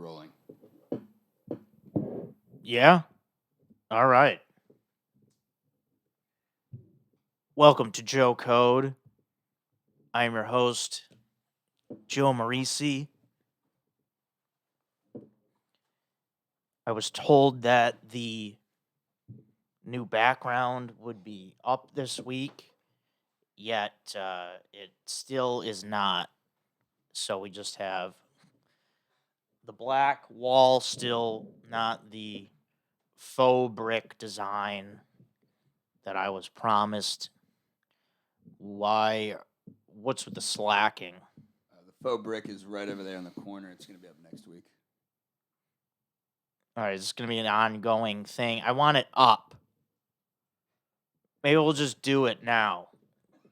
rolling. Yeah? All right. Welcome to Joe Code. I'm your host, Joe Marrese. I was told that the new background would be up this week, yet it still is not. So we just have the black wall still, not the faux brick design that I was promised. Why? What's with the slacking? The faux brick is right over there in the corner. It's going to be up next week. All right, it's going to be an ongoing thing. I want it up. Maybe we'll just do it now.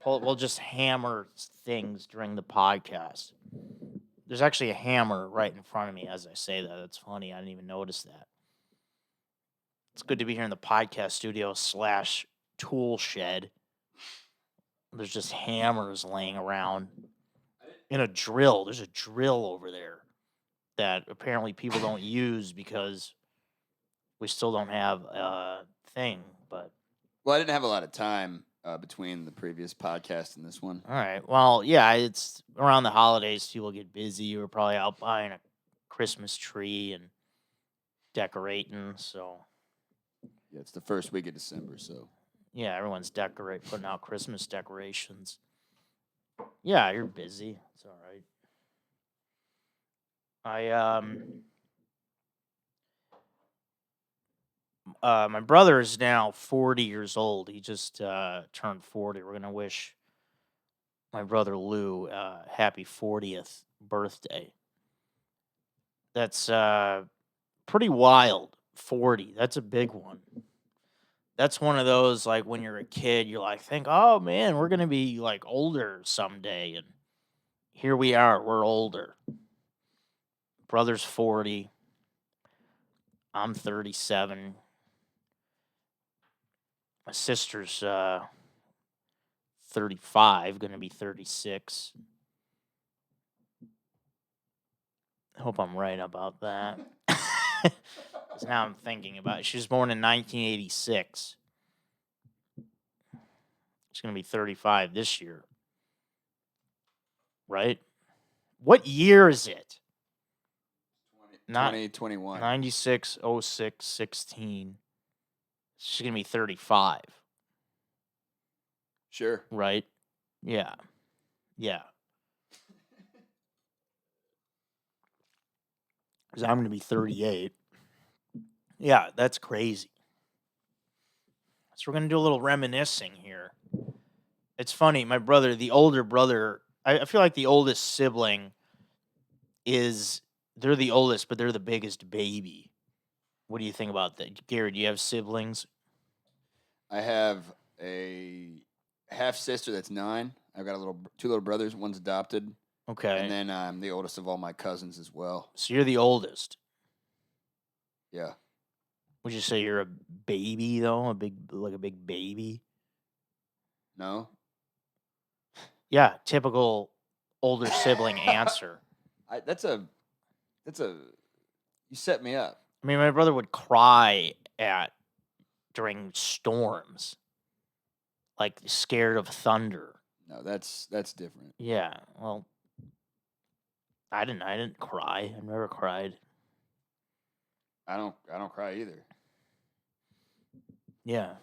We'll just hammer things during the podcast. There's actually a hammer right in front of me as I say that. That's funny. I didn't even notice that. It's good to be here in the podcast studio / tool shed. There's just hammers laying around. And a drill. There's a drill over there that apparently people don't use because we still don't have a thing. But Well, I didn't have a lot of time between the previous podcast and this one. all right. Well, yeah, it's around the holidays. People get busy. We're probably out buying a Christmas tree and decorating. So Yeah, it's the first week of December, so. yeah, everyone's putting out Christmas decorations. Yeah, you're busy. It's all right. My brother is now 40 years old. He just turned 40. We're gonna wish my brother Lou happy 40th birthday. That's pretty wild. 40. That's a big one. That's one of those, like, when you're a kid, you're like, oh man, we're gonna be like older someday, and here we are. We're older. Brother's 40. I'm 37. My sister's 35, gonna be 36. I hope I'm right about that. 'Cause now I'm thinking about it. She was born in 1986. She's gonna be 35 this year. Right? What year is it? 2021. 96, 06, 16. She's gonna be 35. Sure. Right? Yeah. Yeah. Because I'm gonna be 38. Yeah, that's crazy. So we're going to do a little reminiscing here. It's funny, my brother, the older brother, I feel like the oldest sibling they're the oldest, but they're the biggest baby. What do you think about that? Gary, do you have siblings? I have a half sister that's 9. I've got two little brothers. One's adopted. Okay. And then I'm the oldest of all my cousins as well. So you're the oldest. Yeah. Would you say you're a baby though? A big baby? No. Yeah, typical older sibling answer. You set me up. I mean, my brother would cry during storms, like scared of thunder. No, that's different. Yeah, well, I didn't cry. I never cried. I don't cry either. Yeah.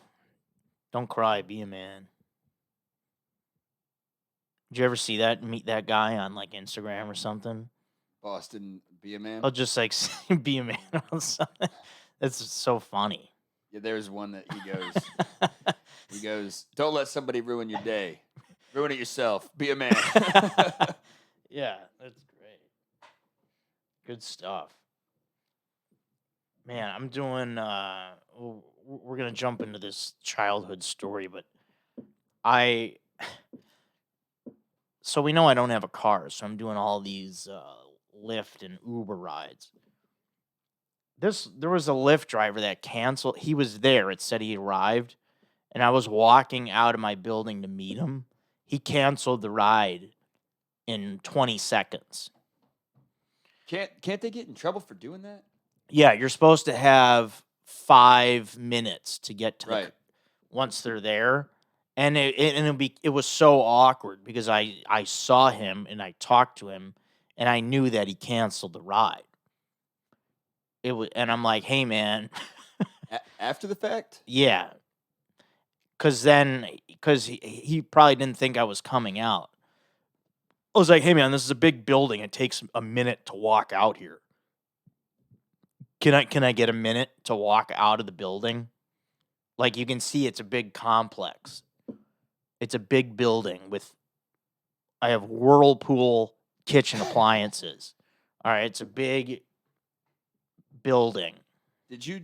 Don't cry, be a man. Did you ever meet that guy on like Instagram or something? Boston, be a man? I'll just like be a man or something. That's so funny. Yeah, there's one that he goes, don't let somebody ruin your day. Ruin it yourself. Be a man. Yeah, that's great. Good stuff. Man, I'm doing we're going to jump into this childhood story, but so we know I don't have a car, so I'm doing all these Lyft and Uber rides. There was a Lyft driver that canceled. He was there. It said he arrived, and I was walking out of my building to meet him. He canceled the ride in 20 seconds. Can't they get in trouble for doing that? Yeah, you're supposed to have 5 minutes to get to Right. once they're there. And it was so awkward because I saw him and I talked to him and I knew that he canceled the ride. And I'm like, "Hey man." After the fact? Yeah, cuz he probably didn't think I was coming out. I was like, "Hey man, this is a big building. It takes a minute to walk out here. Can I get a minute to walk out of the building?" Like you can see it's a big complex. It's a big building I have Whirlpool kitchen appliances. All right, it's a big building. Did you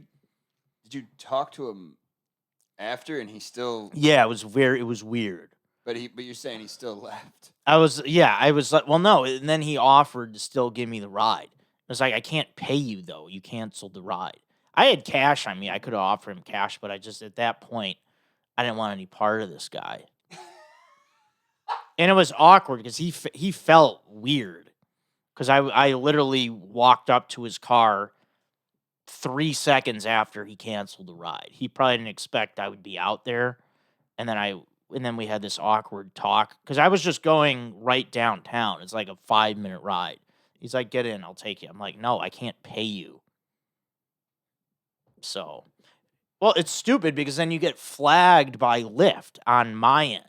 talk to him after and he still Yeah, it was weird. but you're saying he still left. I was like, well, no, and then he offered to still give me the ride. I was like, I can't pay you though. You canceled the ride. I had cash on me. I could have offered him cash, but I just at that point I didn't want any part of this guy. And it was awkward because he felt weird because I literally walked up to his car 3 seconds after he canceled the ride. He probably didn't expect I would be out there, and then we had this awkward talk because I was just going right downtown. It's like a 5-minute ride. He's like, "Get in, I'll take you." I'm like, "No, I can't pay you." So, well, it's stupid because then you get flagged by Lyft on my end.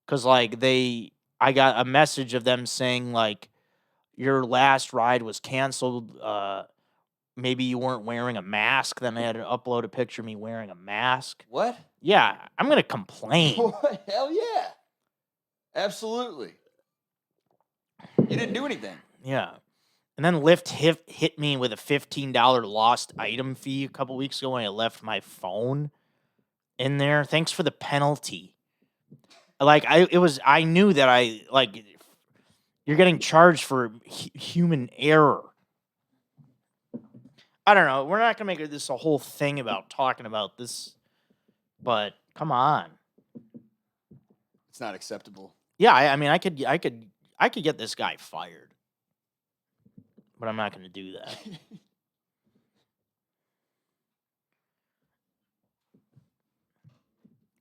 Cause like I got a message of them saying like your last ride was canceled. Maybe you weren't wearing a mask. Then I had to upload a picture of me wearing a mask. What? Yeah, I'm gonna complain. What? Hell yeah. Absolutely. You didn't do anything. Yeah, and then Lyft hit me with a $15 lost item fee a couple weeks ago when I left my phone in there. Thanks for the penalty. Like I knew that you're getting charged for human error. I don't know. We're not gonna make this a whole thing about talking about this, but come on. It's not acceptable. Yeah, I mean, I could get this guy fired, but I'm not gonna do that.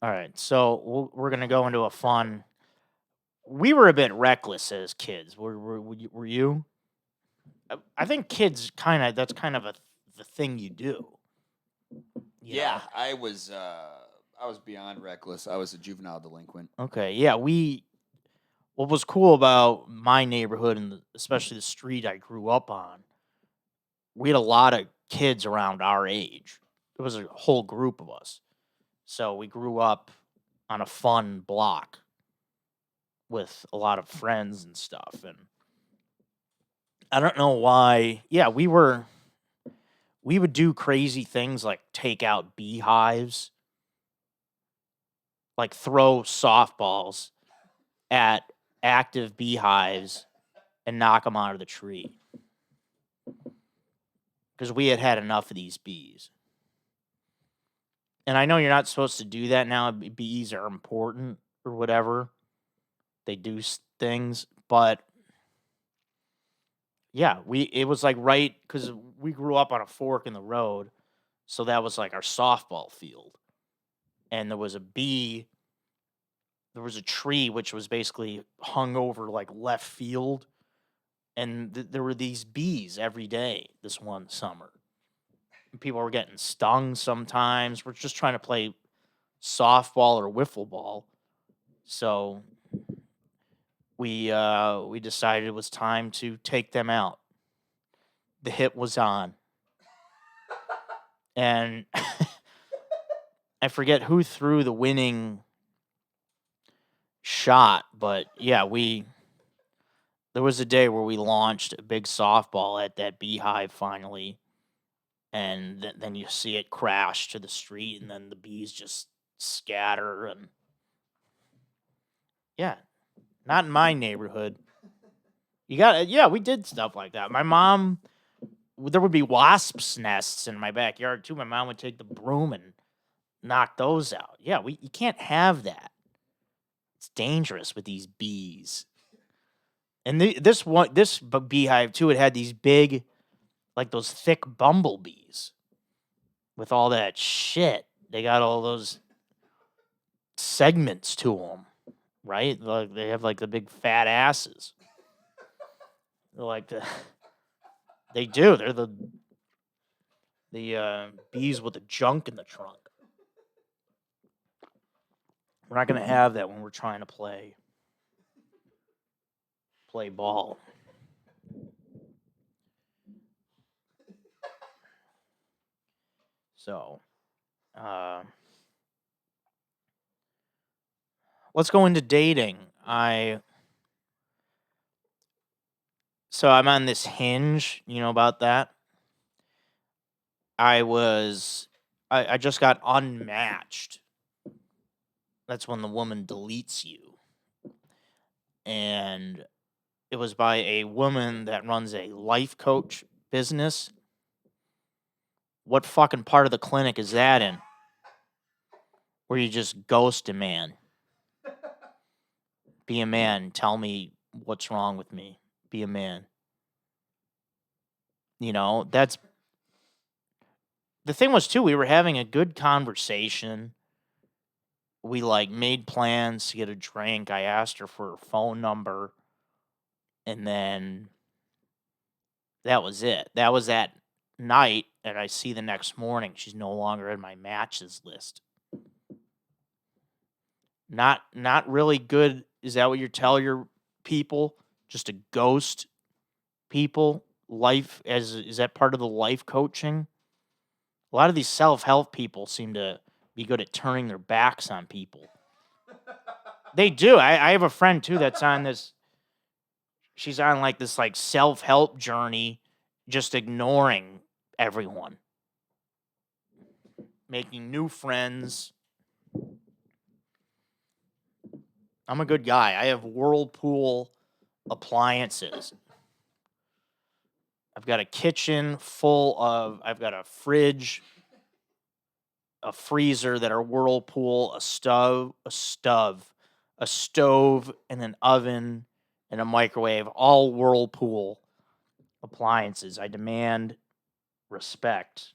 All right, so we're gonna go into a fun. We were a bit reckless as kids. Were you? I think kids that's kind of the thing you do. You Yeah, know? I was beyond reckless. I was a juvenile delinquent. Okay. Yeah. What was cool about my neighborhood and especially the street I grew up on, we had a lot of kids around our age. It was a whole group of us. So we grew up on a fun block with a lot of friends and stuff. And I don't know why. Yeah, we would do crazy things like take out beehives, like throw softballs at active beehives and knock them out of the tree. Because we had enough of these bees. And I know you're not supposed to do that now. Bees are important or whatever. They do things. But yeah, it was like right because we grew up on a fork in the road. So that was like our softball field. And there was a tree which was basically hung over like left field. And there were these bees every day this one summer. People were getting stung sometimes. We're just trying to play softball or wiffle ball. So we decided it was time to take them out. The hit was on. And I forget who threw the winning shot, but yeah, there was a day where we launched a big softball at that beehive finally. And then you see it crash to the street, and then the bees just scatter. And yeah, not in my neighborhood. Yeah, we did stuff like that. My mom, there would be wasps' nests in my backyard too. My mom would take the broom and knock those out. Yeah, you can't have that. It's dangerous with these bees. And this beehive too, it had these big, like those thick bumblebees with all that shit. They got all those segments to them, right? Like they have like the big fat asses. They're like they do. They're the bees with the junk in the trunk. We're not gonna have that when we're trying to play ball. So, let's go into dating. So I'm on this Hinge. You know about that? I just got unmatched. That's when the woman deletes you. And it was by a woman that runs a life coach business. What fucking part of the clinic is that in? Where you just ghost a man. Be a man. Tell me what's wrong with me. Be a man. You know, that's the thing was too, we were having a good conversation. We like made plans to get a drink. I asked her for her phone number. And then that was it. That was that night. And I see the next morning she's no longer in my matches list. Not really good. Is that what you tell your people? Just to ghost people? Is that part of the life coaching? A lot of these self-help people seem to be good at turning their backs on people. They do. I have a friend too that's on this. She's on like this like self-help journey, just ignoring everyone, making new friends. I'm a good guy. I have Whirlpool appliances. I've got a kitchen full of, I've got a fridge, a freezer that are Whirlpool, a stove, and an oven and a microwave, all Whirlpool appliances. I demand respect.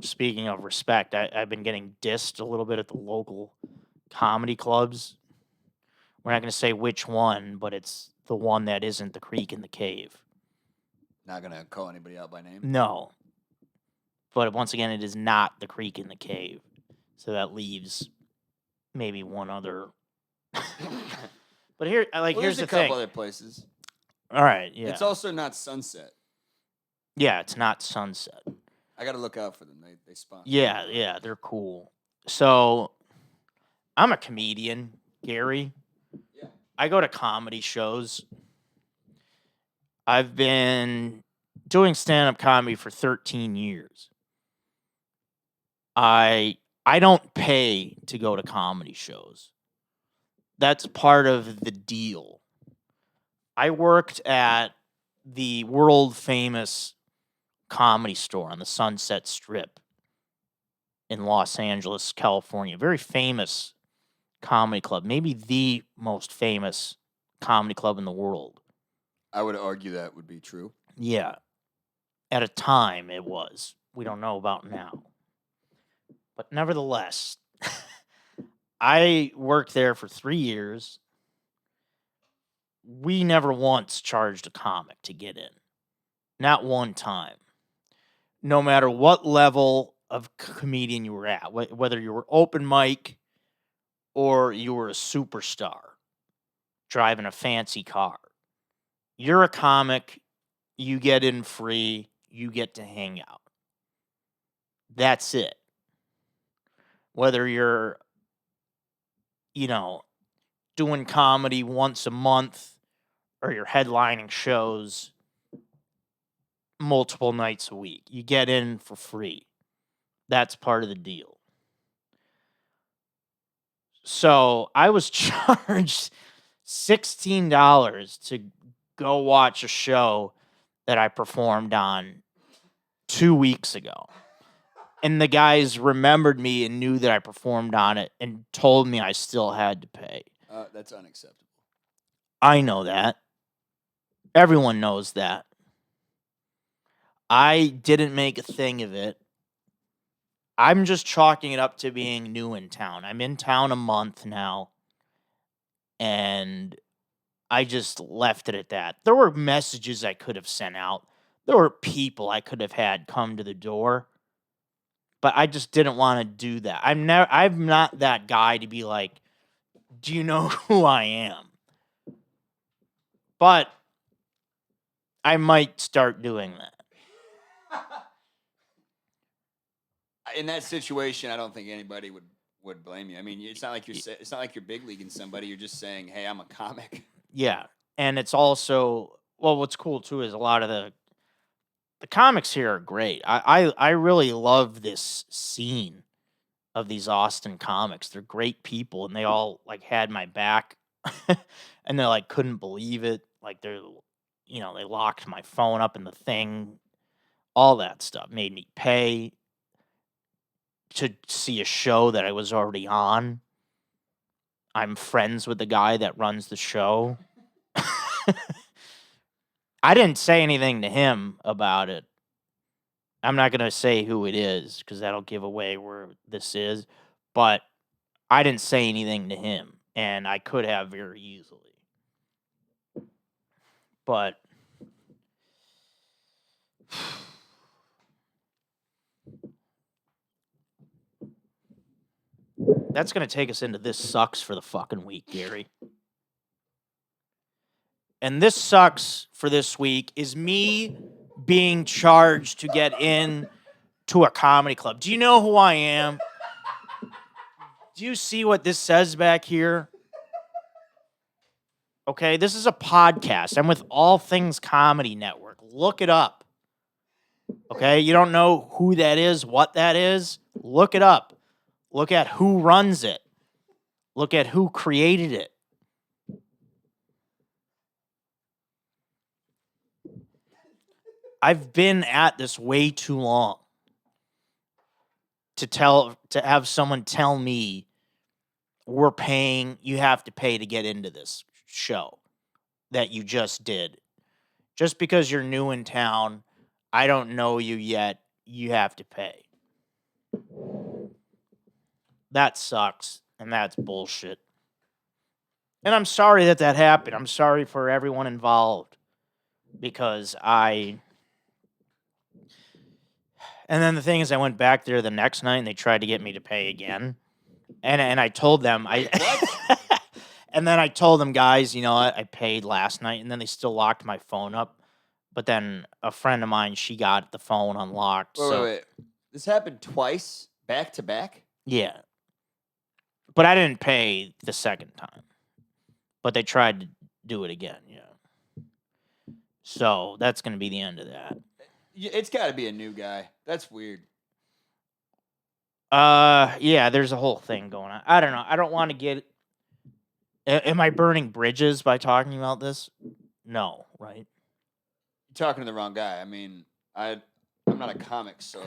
Speaking of respect, I've been getting dissed a little bit at the local comedy clubs. We're not going to say which one, but it's the one that isn't the Creek in the Cave. Not going to call anybody out by name? No. But once again, it is not the Creek in the Cave. So that leaves maybe one other. But here's the thing. There's a couple other places. All right, yeah. It's also not Sunset. Yeah, it's not Sunset. I got to look out for them. They sponsor. Yeah, they're cool. So, I'm a comedian, Gary. Yeah. I go to comedy shows. I've been doing stand-up comedy for 13 years. I don't pay to go to comedy shows. That's part of the deal. I worked at the world famous Comedy Store on the Sunset Strip in Los Angeles, California. Very famous comedy club, maybe the most famous comedy club in the world. I would argue that would be true. Yeah. At a time it was. We don't know about now. But nevertheless, I worked there for 3 years. We never once charged a comic to get in. Not one time. No matter what level of comedian you were at, whether you were open mic or you were a superstar driving a fancy car. You're a comic, you get in free, you get to hang out. That's it. Whether you're, doing comedy once a month or you're headlining shows multiple nights a week, you get in for free. That's part of the deal. So I was charged $16 to go watch a show that I performed on 2 weeks ago. And the guys remembered me and knew that I performed on it and told me I still had to pay. That's unacceptable. I know that. Everyone knows that. I didn't make a thing of it. I'm just chalking it up to being new in town. I'm in town a month now, and I just left it at that. There were messages I could have sent out. There were people I could have had come to the door, but I just didn't want to do that. I'm not that guy to be like, "Do you know who I am?" But I might start doing that. In that situation, I don't think anybody would blame you. I mean, it's not like it's not like you're big leaguing somebody. You're just saying, "Hey, I'm a comic." Yeah, and it's also what's cool too is a lot of the comics here are great. I really love this scene of these Austin comics. They're great people, and they all like had my back, and they like couldn't believe it. Like they locked my phone up in the thing. All that stuff made me pay to see a show that I was already on. I'm friends with the guy that runs the show. I didn't say anything to him about it. I'm not going to say who it is because that'll give away where this is. But I didn't say anything to him, and I could have very easily. But that's going to take us into This Sucks for the fucking week, Gary. And This Sucks for this week is me being charged to get in to a comedy club. Do you know who I am? Do you see what this says back here? Okay, this is a podcast. I'm with All Things Comedy Network. Look it up. Okay, you don't know who that is, what that is? Look it up. Look at who runs it. Look at who created it. I've been at this way too long to have someone tell me you have to pay to get into this show that you just did. Just because you're new in town, I don't know you yet, you have to pay. That sucks, and that's bullshit. And I'm sorry that happened. I'm sorry for everyone involved because And then the thing is, I went back there the next night, and they tried to get me to pay again. And I told them, and then I told them, guys, you know what? I paid last night, and then they still locked my phone up. But then a friend of mine, she got the phone unlocked. Wait. This happened twice, back to back? Yeah. But I didn't pay the second time. But they tried to do it again, yeah. So that's going to be the end of that. It's got to be a new guy. That's weird. Yeah, there's a whole thing going on. I don't know. I don't want to get... Am I burning bridges by talking about this? No, right? You're talking to the wrong guy. I mean, I'm not a comic, so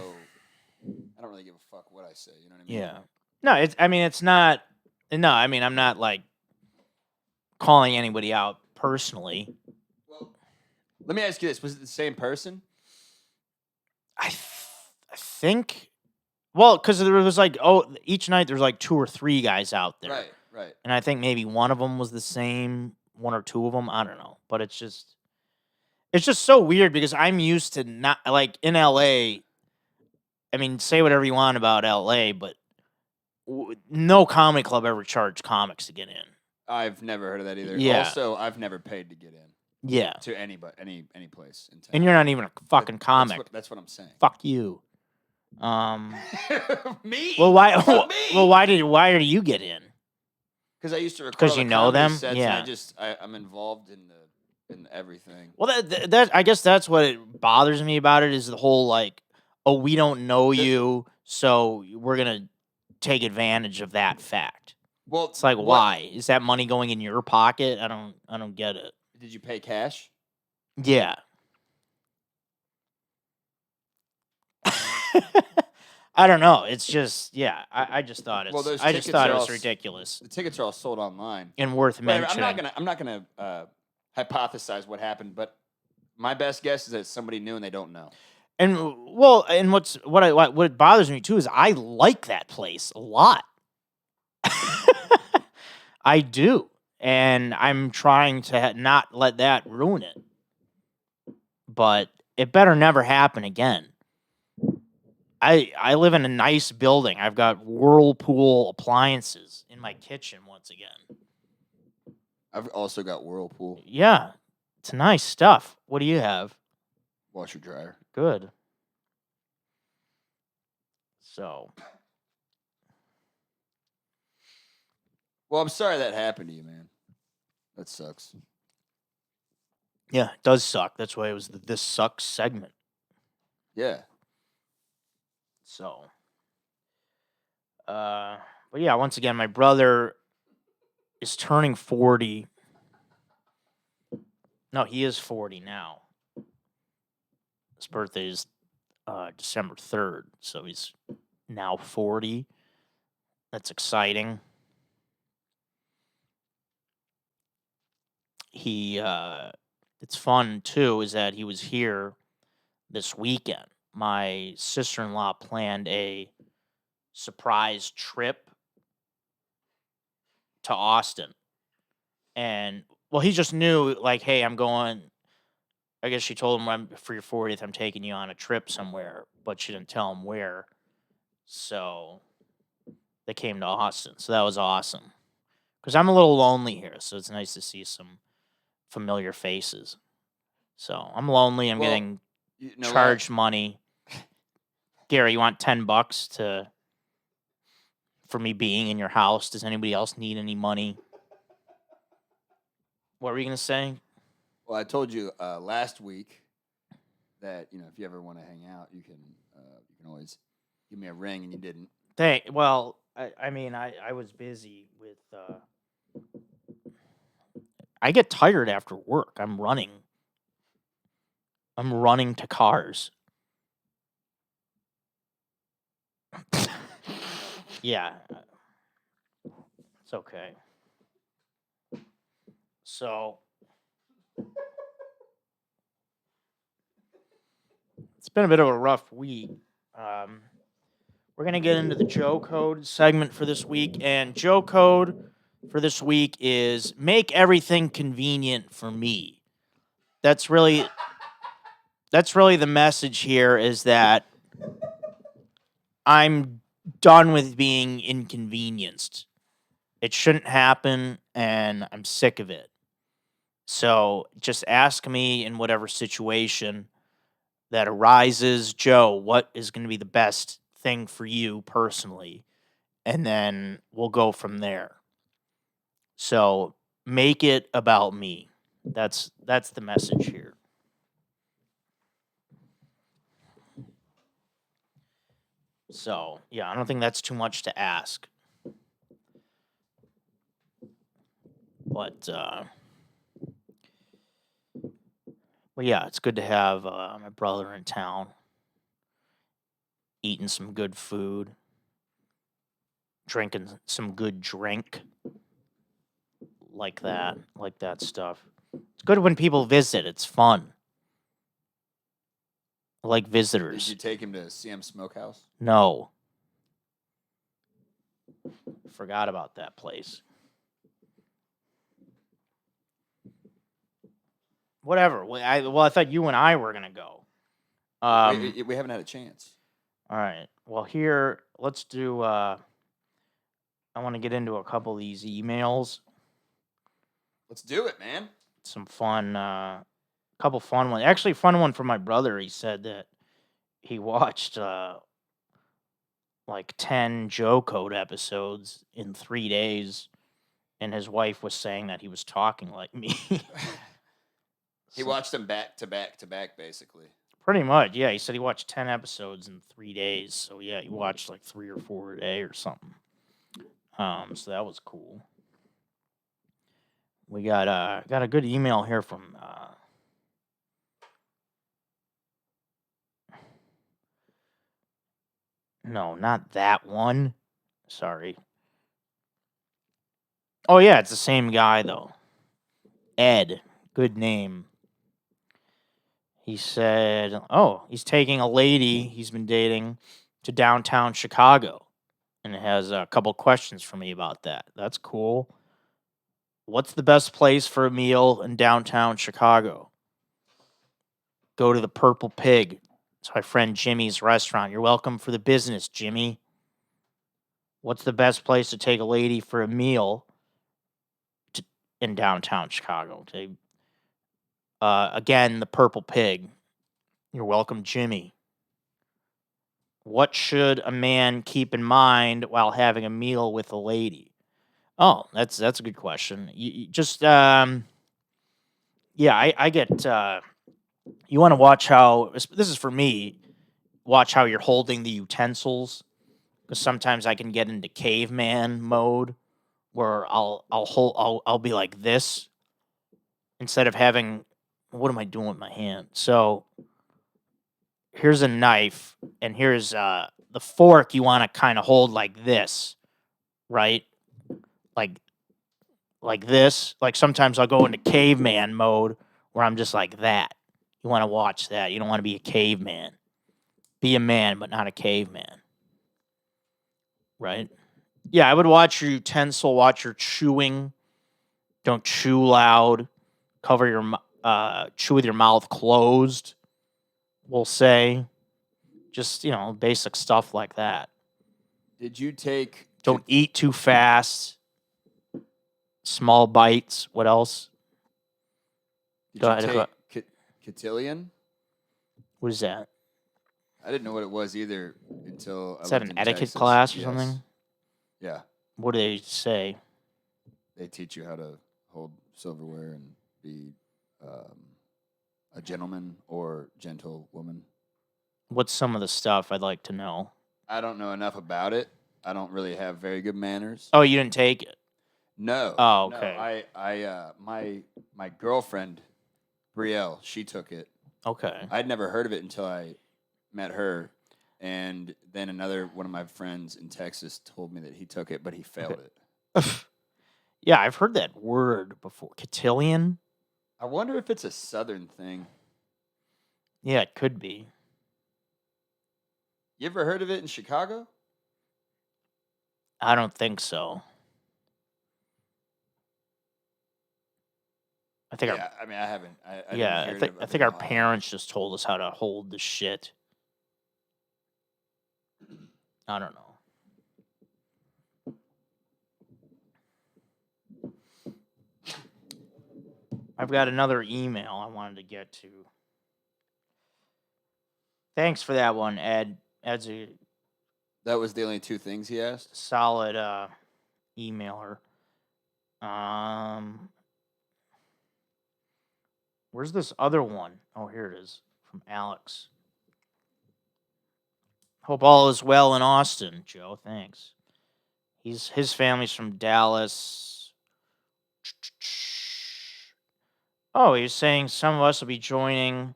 I don't really give a fuck what I say. You know what I mean? Yeah. No, it's not... No, I mean, I'm not, like, calling anybody out personally. Well, let me ask you this. Was it the same person? I think... Well, because there was, like, each night there's, like, 2 or 3 guys out there. Right. And I think maybe one of them was the same, 1 or 2 of them. I don't know. But it's just so weird because I'm used to not, like, in L.A., I mean, say whatever you want about L.A., but no comedy club ever charged comics to get in. I've never heard of that either. Yeah. Also, I've never paid to get in. Yeah. To any place in town. And you're not even a fucking comic. That's what I'm saying. Fuck you. Me? Well, why? Me? Well, why did you get in? Because I used to record. Because you know them. Sets, yeah. And I'm involved in everything. Well, that I guess that's what it bothers me about it is the whole like, oh, we don't know you, so we're gonna take advantage of that fact. Well, it's like, why is that money going in your pocket? I don't get it. Did you pay cash? Yeah. I don't know. It's just, yeah. I just thought it was ridiculous. The tickets are all sold online and worth mentioning. I'm not gonna hypothesize what happened, but my best guess is that somebody knew and they don't know. And and what bothers me too is I like that place a lot. I do, and I'm trying to not let that ruin it. But it better never happen again. I live in a nice building. I've got Whirlpool appliances in my kitchen once again. I've also got Whirlpool Yeah, it's nice stuff. What do you have? washer dryer. Good. So, Well, I'm sorry that happened to you, man. That sucks. yeah, it does suck. That's why it was the This Sucks segment. Yeah. So, but yeah, once again, my brother is turning 40. No, he is 40 now. His birthday is December 3rd, so he's now 40. That's exciting. It's fun too, is that he was here this weekend. My sister-in-law planned a surprise trip to Austin. And well, he just knew, like, hey, I'm going. I guess she told him, for your 40th, I'm taking you on a trip somewhere, but she didn't tell him where. So they came to Austin. So that was awesome. Because I'm a little lonely here, so it's nice to see some familiar faces. So I'm lonely. I'm getting charged money. Gary, you want $10 for me being in your house? Does anybody else need any money? What were you gonna say? Well, I told you last week that if you ever want to hang out, you can always give me a ring, and you didn't. Well, I mean, I was busy with. I get tired after work. I'm running. I'm running to cars. Yeah, it's okay. So it's been a bit of a rough week. We're going to get into the Joe Code segment for this week. And Joe Code for this week is make everything convenient for me. That's really the message here, is that I'm done with being inconvenienced. It shouldn't happen, and I'm sick of it. So just ask me in whatever situation that arises, Joe, what is going to be the best thing for you personally? And then we'll go from there. So make it about me. That's the message here. So yeah, I don't think that's too much to ask. But well, yeah, it's good to have my brother in town, eating some good food, drinking some good drink, like that stuff. It's good when people visit. It's fun. I like Did visitors. you take him to CM Smokehouse? No. Forgot about that place. Whatever. I thought you and I were gonna go. We haven't had a chance. All right. Well, here, let's do. I want to get into a couple of these emails. Let's do it, man. Some fun, couple fun ones. Actually, fun one from my brother. He said that he watched like 10 Joe Code episodes in 3 days, and his wife was saying that he was talking like me. He watched them back to back to back, basically. Pretty much, yeah. He said he watched 10 episodes in 3 days. So yeah, he watched like 3 or 4 a day or something. So that was cool. We got a good email here from no, not that one. Sorry. Oh yeah, it's the same guy though. Ed. Good name. He said, he's taking a lady he's been dating to downtown Chicago. And it has a couple questions for me about that. That's cool. What's the best place for a meal in downtown Chicago? Go to the Purple Pig. It's my friend Jimmy's restaurant. You're welcome for the business, Jimmy. What's the best place to take a lady for a meal in downtown Chicago? Again, the Purple Pig. You're welcome, Jimmy. What should a man keep in mind while having a meal with a lady? Oh, that's a good question. You just I get you want to watch how this is for me. Watch how you're holding the utensils, because sometimes I can get into caveman mode where I'll be like this instead of having, what am I doing with my hand? So here's a knife, and here's the fork. You want to kind of hold like this, right? Like this. Like sometimes I'll go into caveman mode where I'm just like that. You want to watch that. You don't want to be a caveman. Be a man, but not a caveman. Right? Yeah, I would watch your utensil, watch your chewing. Don't chew loud. Cover your chew with your mouth closed. We'll say, just basic stuff like that. Did you take? Don't eat too fast. Small bites. What else? Did you take cotillion? What is that? I didn't know what it was either until Is I that lived an in etiquette Texas. class or Yes. something? Yeah. What do they say? They teach you how to hold silverware and be a gentleman or gentle woman. What's some of the stuff I'd like to know? I don't know enough about it. I don't really have very good manners. Oh, you didn't take it? No. Oh, okay. No, my girlfriend, Brielle, she took it. Okay. I'd never heard of it until I met her. And then another one of my friends in Texas told me that he took it, but he failed it. Yeah, I've heard that word before. Cotillion? I wonder if it's a Southern thing. Yeah, it could be. You ever heard of it in Chicago? I don't think so. I think I mean, I haven't. I yeah, didn't hear I think our parents just told us how to hold the shit. I don't know. I've got another email I wanted to get to. Thanks for that one, Ed. Ed's a That was the only two things he asked? solid emailer. Where's this other one? Oh, here it is, from Alex. Hope all is well in Austin, Joe. Thanks. His family's from Dallas. Oh, he's saying some of us will be joining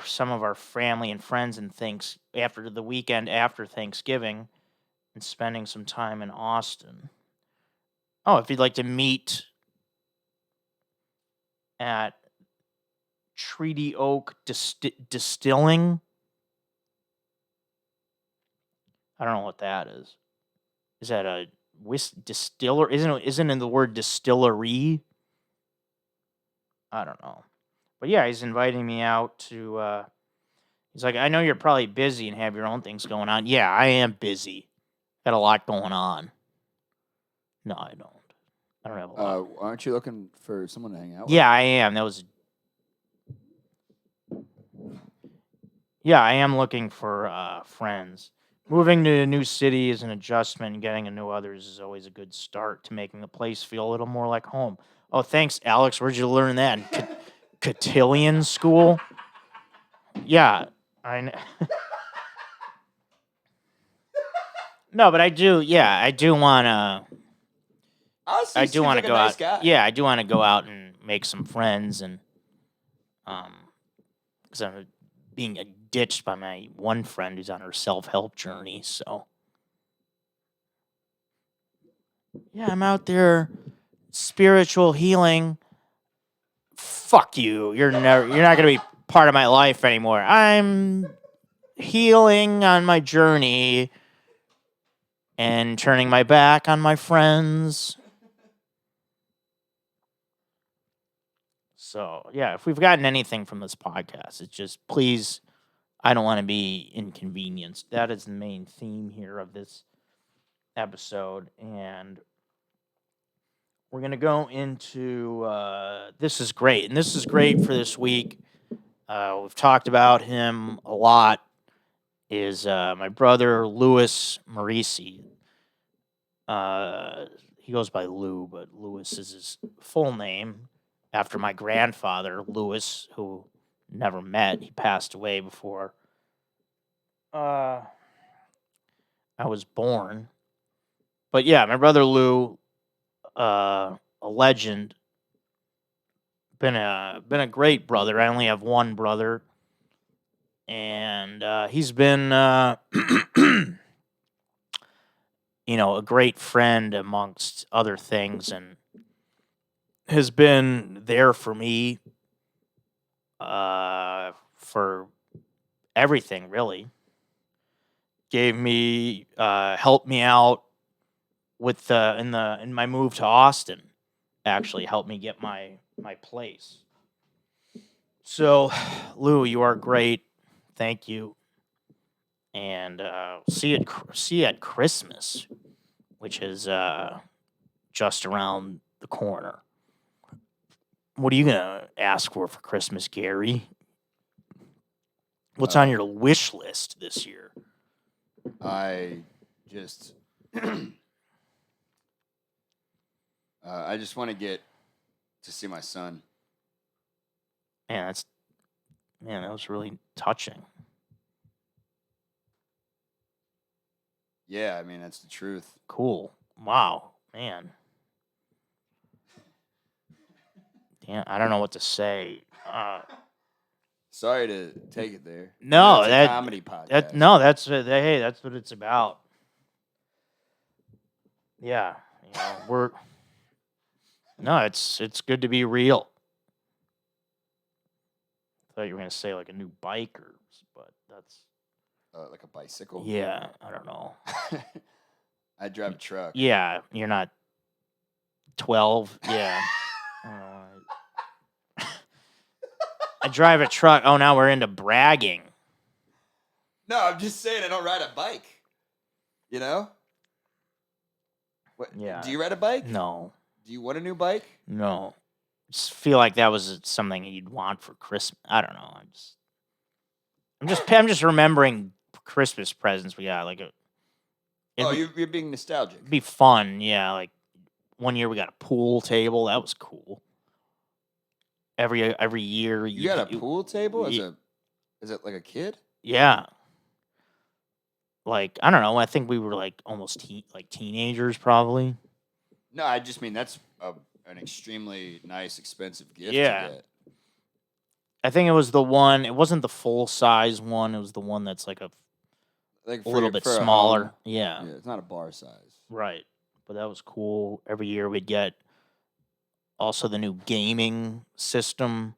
some of our family and friends and things after the weekend after Thanksgiving and spending some time in Austin. Oh, if you'd like to meet at Treaty Oak Distilling. I don't know what that is. Is that a distiller? Isn't in the word distillery? I don't know. But yeah, he's inviting me out to he's like, I know you're probably busy and have your own things going on. Yeah, I am busy. Got a lot going on. No, I don't. I don't have a lot. Aren't you looking for someone to hang out with? Yeah, I am. Yeah, I am looking for friends. Moving to a new city is an adjustment, and getting to know others is always a good start to making the place feel a little more like home. Oh, thanks, Alex. Where'd you learn that? In cotillion school? Yeah, I know. No, but I do. Yeah, I do want to. Honestly, I do want to go nice out. guy. Yeah, I do want to go out and make some friends, and because I'm being ditched by my one friend who's on her self-help journey. So yeah, I'm out there, spiritual healing. fuck you. You're not gonna be part of my life anymore. I'm healing on my journey and turning my back on my friends. So yeah, if we've gotten anything from this podcast, it's just please, I don't want to be inconvenienced. That is the main theme here of this episode, and we're going to go into this is great. And this is great for this week. We've talked about him a lot. Is my brother, Louis Marrese. He goes by Lou, but Louis is his full name after my grandfather, Louis, who never met. He passed away before I was born. But yeah, my brother Lou, a legend. Been a great brother. I only have one brother, and he's been a great friend amongst other things, and has been there for me for everything, really. Gave me helped me out with in my move to Austin. Actually helped me get my place. So, Lou, you are great. Thank you. And see you at Christmas, which is just around the corner. What are you gonna ask for Christmas, Gary? What's on your wish list this year? I just I just want to get to see my son. Man, that was really touching. Yeah, I mean, that's the truth. Cool. Wow, man. Damn, I don't know what to say. Sorry to take it there. No, that's a comedy podcast. That's hey, that's what it's about. Yeah, it's good to be real. I thought you were gonna say like a new bike but that's like a bicycle. Yeah, I don't know. I drive a truck. Yeah, you're not 12. Yeah. I drive a truck. Oh, now we're into bragging. No, I'm just saying I don't ride a bike. You know? What, Yeah. Do you ride a bike? No. Do you want a new bike? No. Just feel like that was something you'd want for Christmas. I don't know. I'm just remembering Christmas presents we got. Like you're being nostalgic. It'd be fun. Yeah. Like one year we got a pool table. That was cool. Every year you got a pool table as it like a kid? Yeah. Like I don't know. I think we were like almost teenagers probably. No, I just mean that's an extremely nice, expensive gift Yeah. to get. I think it was the one. It wasn't the full size one. It was the one that's like a little bit smaller. Yeah, it's not a bar size. Right. But that was cool. Every year we'd get also the new gaming system,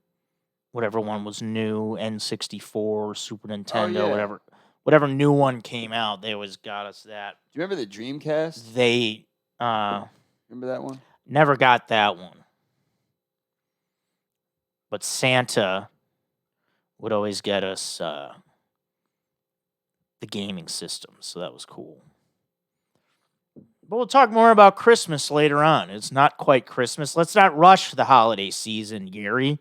whatever one was new, N64, Super Nintendo, whatever new one came out, they always got us that. Do you remember the Dreamcast? They remember that one? Never got that one. But Santa would always get us the gaming system, so that was cool. But we'll talk more about Christmas later on. It's not quite Christmas. Let's not rush the holiday season, Gary.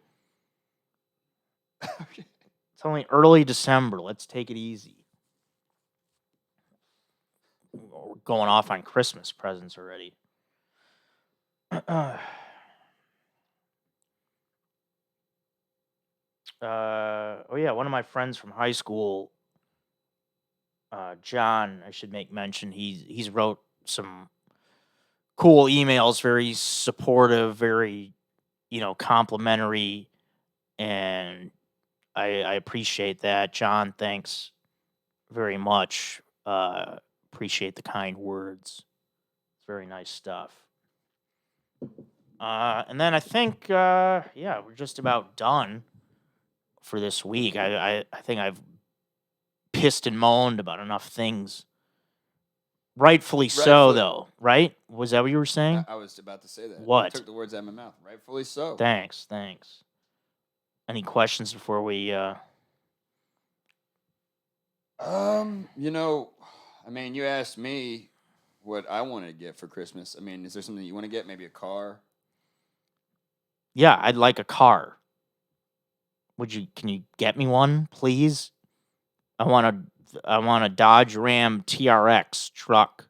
It's only early December. Let's take it easy. We're going off on Christmas presents already. One of my friends from high school, John, I should make mention, he's wrote some cool emails, very supportive, very, complimentary, and I appreciate that. John, thanks very much. Appreciate the kind words. It's very nice stuff. And then I think, we're just about done for this week. I think I've pissed and moaned about enough things. Rightfully so, though, right? Was that what you were saying? I was about to say that. What? You took the words out of my mouth. Rightfully so. Thanks. Any questions before we... I mean, you asked me what I want to get for Christmas. I mean, is there something you want to get? Maybe a car? Yeah, I'd like a car. Can you get me one, please? I want a Dodge Ram TRX truck.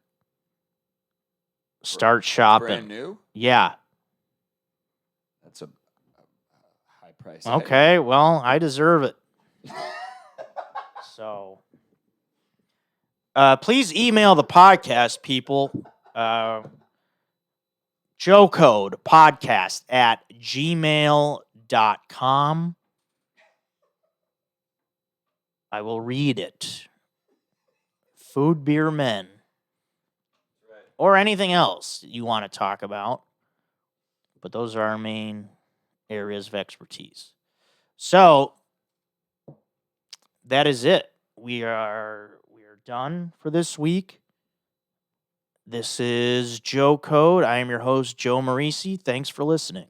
Start shopping. Brand new? Yeah. That's a high price. Okay, well, I deserve it. So, please email the podcast, people. Joe Code podcast at gmail.com. I will read it. Food, beer, men. Or anything else you want to talk about. But those are our main areas of expertise. So, that is it. We are done for this week. This is Joe Code. I am your host, Joe Marrese. Thanks for listening.